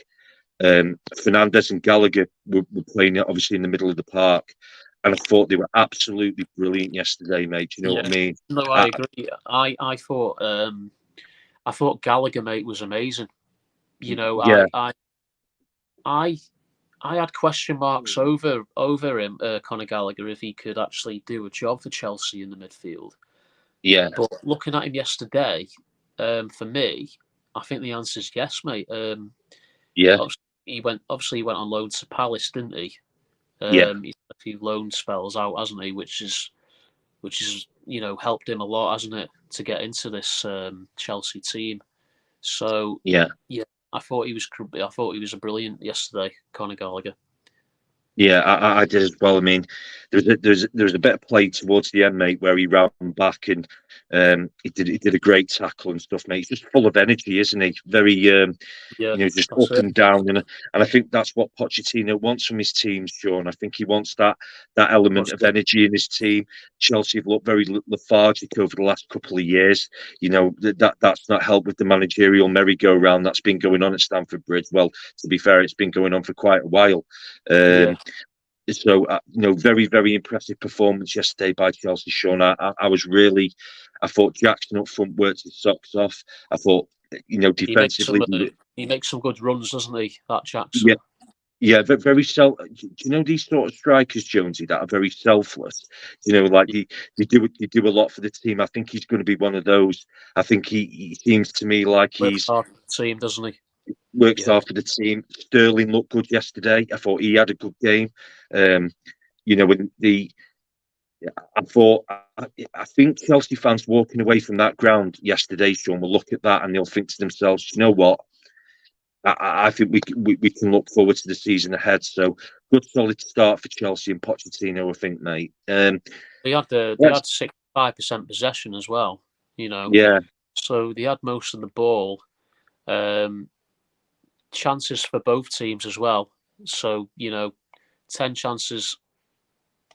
Fernandes and Gallagher were playing it obviously in the middle of the park, and I thought they were absolutely brilliant yesterday, mate. Do you know what I mean? No, I agree. I thought Gallagher, mate, was amazing. I had question marks over him, Conor Gallagher, if he could actually do a job for Chelsea in the midfield. Yeah, but looking at him yesterday, for me, I think the answer is yes, mate. He went on loan to Palace, didn't he? He's had a few loan spells out, hasn't he? Which is helped him a lot, hasn't it, to get into this Chelsea team? So I thought he was a brilliant yesterday, Conor Gallagher. Yeah, I did as well. I mean, there's a bit of play towards the end, mate, where he ran back and he did a great tackle and stuff, mate. He's just full of energy, isn't he? Very, just up and down, and I think that's what Pochettino wants from his team, Sean. I think he wants that element of energy in his team. Chelsea have looked very lethargic over the last couple of years. That's not helped with the managerial merry-go-round that's been going on at Stamford Bridge. Well, to be fair, it's been going on for quite a while. So, very, very impressive performance yesterday by Chelsea, Sean. I thought Jackson up front worked his socks off. I thought, defensively... He makes some good runs, doesn't he, that Jackson? Yeah, very self. Do you know these sort of strikers, Jonesy, that are very selfless? They do a lot for the team. I think he's going to be one of those. I think he seems to me like he's part of the team, doesn't he? works hard for the team. Sterling looked good yesterday. I thought he had a good game. When I think Chelsea fans walking away from that ground yesterday, Sean, will look at that and they'll think to themselves, you know what? I think we can look forward to the season ahead. So good, solid start for Chelsea and Pochettino, I think, mate. They had 65% possession as well. Yeah, so they had most of the ball. Chances for both teams as well. So 10 chances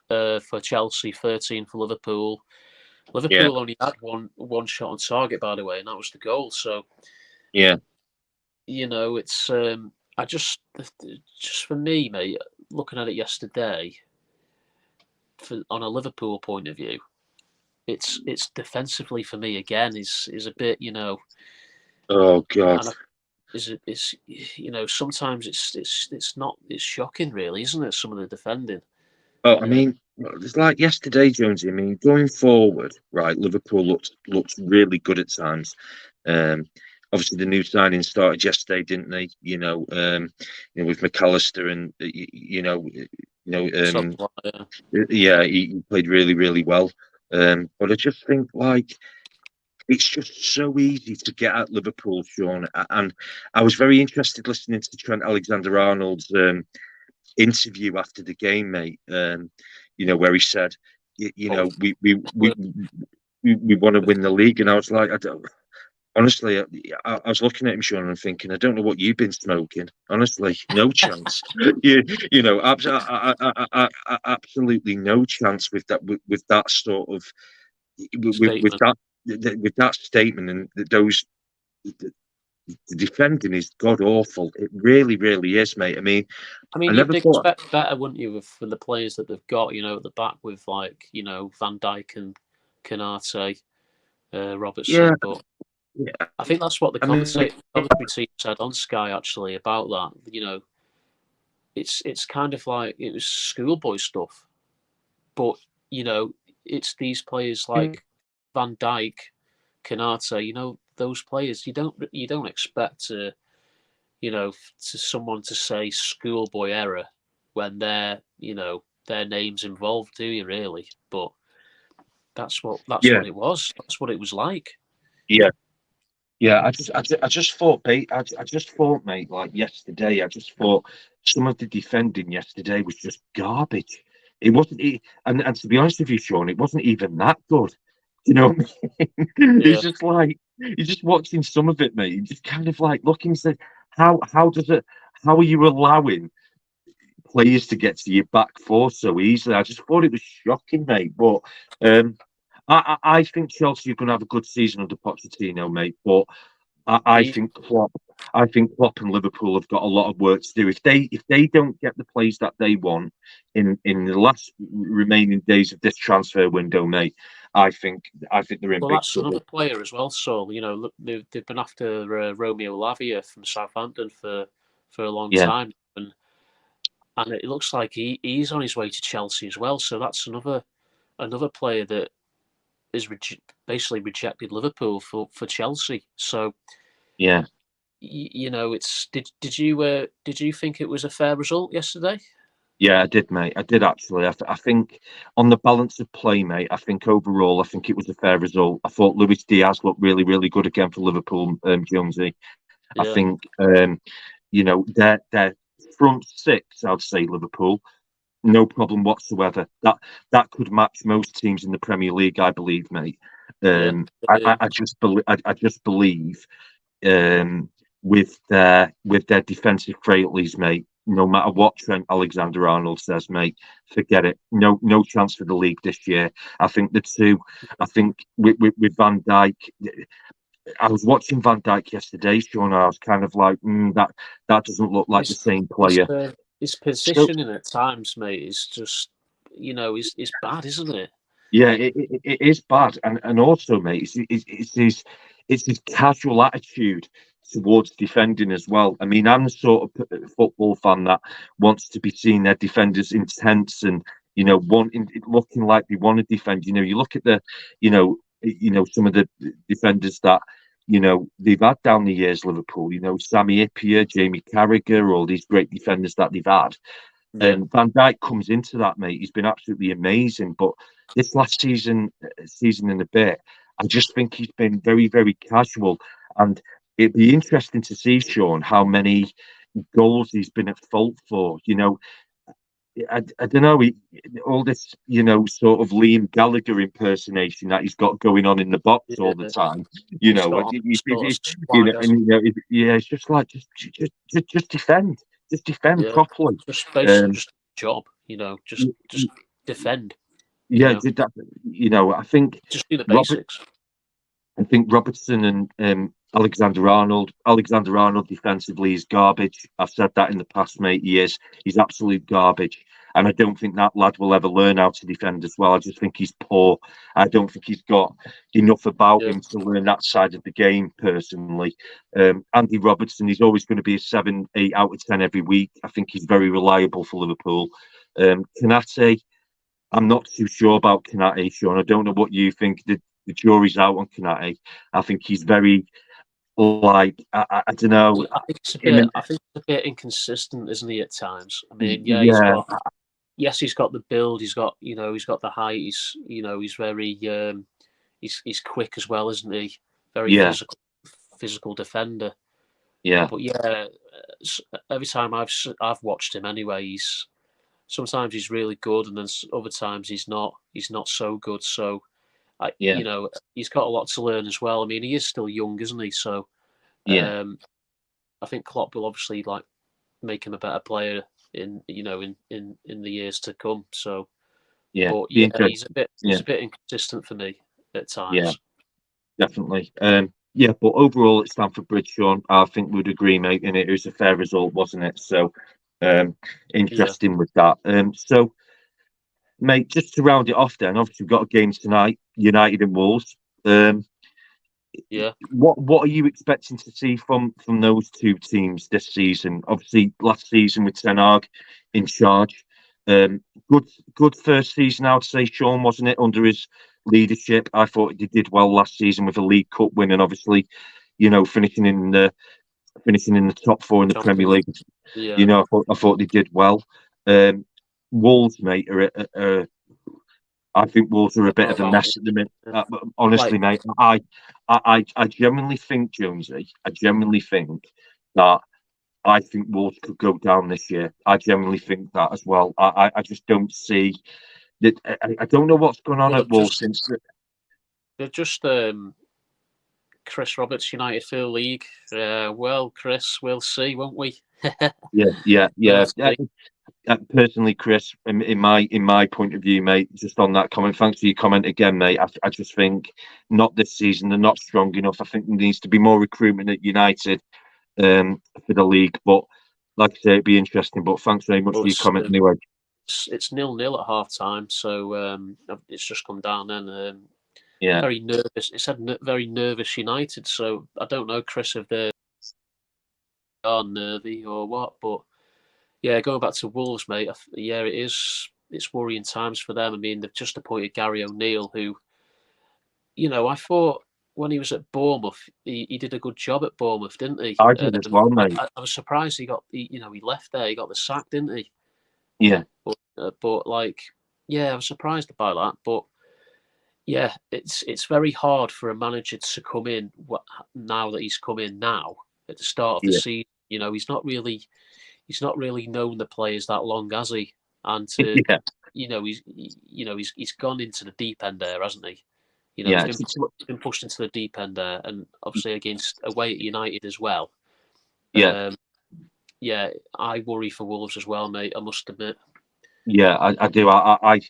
for Chelsea, 13 for Liverpool. Liverpool only had one shot on target, by the way, and that was the goal. So yeah. It's I just for me, mate, looking at it yesterday, on a Liverpool point of view, it's defensively for me again is a bit Oh God. It's sometimes it's not, it's shocking really, isn't it, some of the defending. Oh, I mean, it's like yesterday, Jonesy. I mean, going forward, right? Liverpool looks really good at times. Obviously, the new signings started yesterday, didn't they? With McAllister and he played really, really well. But I just think like it's just so easy to get at Liverpool, Sean. And I was very interested listening to Trent Alexander-Arnold's interview after the game, mate. Where he said, we want to win the league, and I was like, honestly, I was looking at him, Sean, and thinking, I don't know what you've been smoking. Honestly, no chance. Absolutely no chance with that. With that sort of with that statement and those. The defending is god awful. It really, really is, mate. I mean, you'd expect better, wouldn't you, for the players that they've got? At the back with Van Dijk and Canate, Robertson. Yeah, but I think that's what the commentary team said on Sky actually about that. It's kind of like it was schoolboy stuff, but it's these players like Van Dijk, Canate. Those players you don't expect to someone to say schoolboy error when their name's involved, do you really? But that's what it was. That's what it was like. Yeah. I just thought, mate. I just thought, mate. Like yesterday, I just thought some of the defending yesterday was just garbage. It wasn't, and to be honest with you, Sean, it wasn't even that good. You know what I mean? It's just like you're just watching some of it, mate. You just kind of like looking and say, how are you allowing players to get to your back four so easily? I just thought it was shocking, mate. But I think Chelsea are going to have a good season under Pochettino, mate. But I think Klopp and Liverpool have got a lot of work to do. If they don't get the players that they want in the last remaining days of this transfer window, mate, I think they're in big that's trouble. Another player as well. So they've been after Romeo Lavia from Southampton for a long time, and it looks like he's on his way to Chelsea as well. So that's another player that is basically rejected Liverpool for Chelsea. So it's did you think it was a fair result yesterday? Yeah, I did, mate. I did actually. I think on the balance of play, mate, I think overall, I think it was a fair result. I thought Luis Diaz looked really, really good again for Liverpool, Jonesy. I think, their front six, I'd say Liverpool, no problem whatsoever. That could match most teams in the Premier League, I believe, mate. I just believe with their defensive frailties, mate. No matter what Trent Alexander-Arnold says, mate, forget it. No chance for the league this year. I think with Van Dijk, I was watching Van Dijk yesterday, Sean. I was kind of like, that doesn't look like the same player. His positioning at times, mate, is just, is bad, isn't it? Yeah, it is bad, and also, mate, it's his casual attitude towards defending as well. I mean, I'm the sort of football fan that wants to be seeing their defenders intense and looking like they want to defend. You look at the some of the defenders that they've had down the years, Liverpool, Sammy Ipia, Jamie Carragher, all these great defenders that they've had. Yeah, And Van Dijk comes into that, mate. He's been absolutely amazing. But this last season and a bit, I just think he's been very, very casual. And it'd be interesting to see, Sean, how many goals he's been at fault for. I don't know. All this, sort of Liam Gallagher impersonation that he's got going on in the box all the yeah. time. He's got on sort of swag, hasn't Yeah, it's just like just defend, he? Yeah, properly. just basically just a job. Just defend. Yeah, did that. I think Just do the Robert. basics. I think Robertson and Alexander Arnold. Alexander Arnold defensively is garbage. I've said that in the past, mate. He is. He's absolute garbage. And I don't think that lad will ever learn how to defend as well. I just think he's poor. I don't think he's got enough about him to learn that side of the game, personally. Andy Robertson, he's always going to be a 7, 8 out of 10 every week. I think he's very reliable for Liverpool. Konate, I'm not too sure about Konate, Sean. I don't know what you think. The jury's out on Konate. I think he's very, I don't know. I think it's a bit. I think it's a bit inconsistent, isn't he? At times. I mean, yeah, yeah, he's got the build. He's got the height. He's very. He's quick as well, isn't he? Very physical defender. Yeah. But yeah, every time I've watched him anyway, sometimes he's really good, and then other times he's not. He's not so good. So. He's got a lot to learn as well. I mean, he is still young, isn't he? So, I think Klopp will obviously make him a better player in the years to come. So, but yeah, he's a bit inconsistent for me at times. Yeah, definitely. But overall at Stamford Bridge, Sean, I think we'd agree, mate, and it was a fair result, wasn't it? So, interesting with that. So. Mate, just to round it off then, obviously we've got a game tonight, United and Wolves. What are you expecting to see from those two teams this season? Obviously, last season with Ten Hag in charge. Good first season, I would say, Sean, wasn't it, under his leadership? I thought he did well last season with a League Cup win and obviously, finishing in the top 4 in the Premier League. Yeah. I thought they did well. Wolves, mate, I think Wolves are a bit of a mess at the minute. Honestly, mate, I genuinely think, Jonesy, that I think Wolves could go down this year. I genuinely think that as well. I just don't see that. I don't know what's going on at Wolves since they're just Chris Roberts United Full League. Well, Chris, we'll see, won't we? Yeah. Personally, Chris, in my point of view, mate, just on that comment, thanks for your comment again, mate. I just think not this season. They're not strong enough. I think there needs to be more recruitment at United for the league. But like I say, it'd be interesting. But thanks very much for your comment anyway. It's 0-0 at half time, so it's just come down then. Yeah, very nervous. It said very nervous United. So I don't know, Chris, if they are nervy or what, but. Yeah, going back to Wolves, mate. Yeah, it is. It's worrying times for them. I mean, they've just appointed Gary O'Neill, who, I thought when he was at Bournemouth, he did a good job at Bournemouth, didn't he? I did as well, mate. I was surprised he left there. He got the sack, didn't he? Yeah. But I was surprised by that. But yeah, it's very hard for a manager to come in now that he's come in now at the start of the season. He's not really known the players that long, has he? And he's gone into the deep end there, hasn't he? He's been pushed into the deep end there, and obviously away at United as well. Yeah, I worry for Wolves as well, mate. I must admit. Yeah, I do. I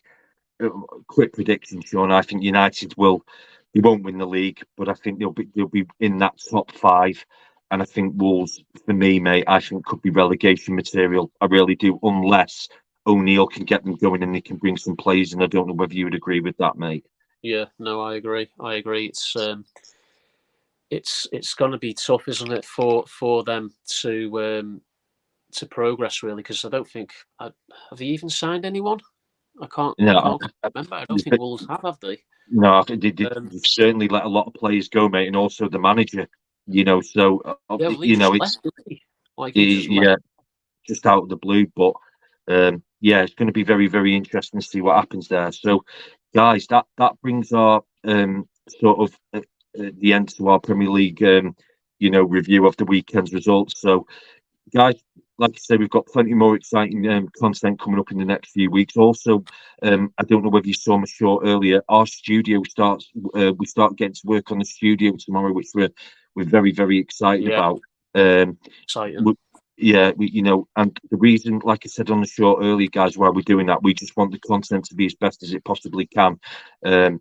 quick prediction, Sean. I think United they won't win the league, but I think they'll be in that top 5. And I think Wolves, for me, mate, I think could be relegation material. I really do, unless O'Neill can get them going and they can bring some players. And I don't know whether you would agree with that, mate. Yeah, no, I agree. It's going to be tough, isn't it, for them to progress really? Because I don't think have they even signed anyone? I can't remember. I don't think Wolves have they? No, I think Um, they've certainly let a lot of players go, mate, and also the manager. So yeah, well, he you know, just it's left, didn't he? Like he just left. yeah, just out of the blue. But yeah, it's going to be very, very interesting to see what happens there. So, guys, that brings our sort of the end to our Premier League review of the weekend's results. So, guys, like I say, we've got plenty more exciting content coming up in the next few weeks. Also, I don't know whether you saw my short earlier. Our studio starts. We start getting to work on the studio tomorrow, which we're very, very excited Yeah, about. Um, exciting. yeah, and the reason, like I said on the show earlier, guys, why we're doing that, we just want the content to be as best as it possibly can. Um,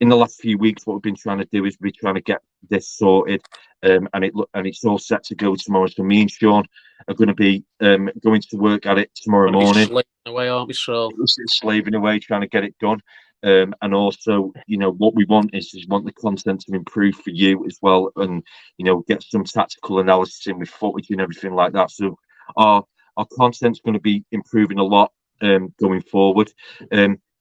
in the last few weeks, what we've been trying to do is we're trying to get this sorted, and it's all set to go tomorrow. So me and Sean are going to be going to work at it tomorrow Going to be morning, slaving away, aren't we? So slaving away trying to get it done. And also, what we want is want the content to improve for you as well, and get some tactical analysis in with footage and everything like that. So our our content's going to be improving a lot going forward.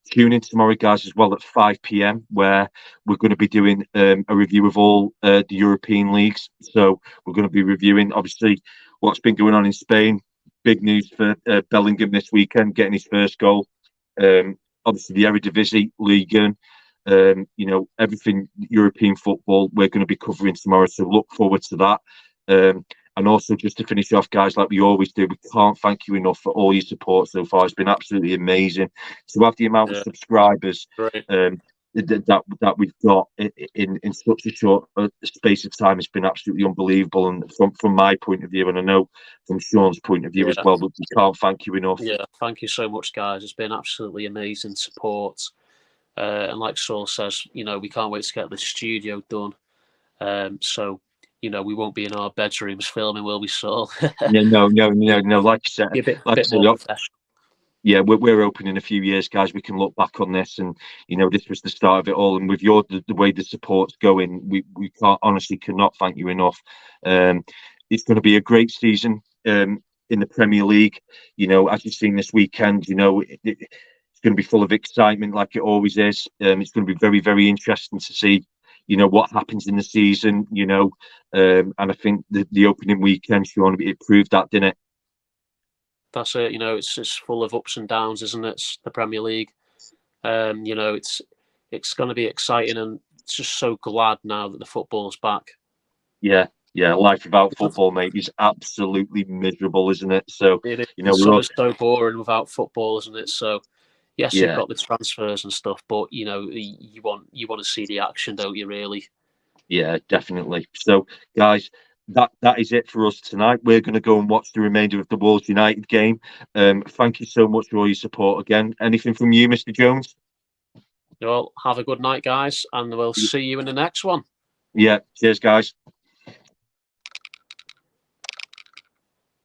Tune in tomorrow, guys, as well at 5 p.m. where we're going to be doing a review of all the European leagues. So we're going to be reviewing, obviously, what's been going on in Spain. Big news for Bellingham this weekend, getting his first goal. Obviously, the Eredivisie, Ligue 1, everything European football we're going to be covering tomorrow. So look forward to that. And also, just to finish off, guys, like we always do, we can't thank you enough for all your support so far. It's been absolutely amazing to have the amount of subscribers great. that we've got in such a short space of time. It's been absolutely unbelievable. And from my point of view, and I know from Sean's point of view as well, but we can't thank you enough. Yeah, thank you so much, guys. It's been absolutely amazing support. And like Saul says, we can't wait to get the studio done. So, we won't be in our bedrooms filming, will we, Saul? Yeah, no. Like I said, Be a bit more professional. Yeah, we're hoping in a few years, guys, we can look back on this, and this was the start of it all. And with the way the support's going, we can't honestly cannot thank you enough. It's going to be a great season in the Premier League. As you've seen this weekend, it's going to be full of excitement, like it always is. It's going to be very, very interesting to see what happens in the season. And I think the opening weekend, Sean, it proved that, didn't it? That's it. It's full of ups and downs, isn't it? It's the Premier League. It's going to be exciting, and it's just so glad now that the football's back. Yeah, life without football, mate, is absolutely miserable, isn't it? So it's so boring without football, isn't it? So yes, you've got the transfers and stuff, but you want to see the action, don't you? Really? Yeah, definitely. So, guys, that is it for us tonight. We're going to go and watch the remainder of the Wolves United game. Thank you so much for all your support again. Anything from you, Mr. Jones? Well, have a good night, guys, and we'll see you in the next one. Yeah, cheers, guys.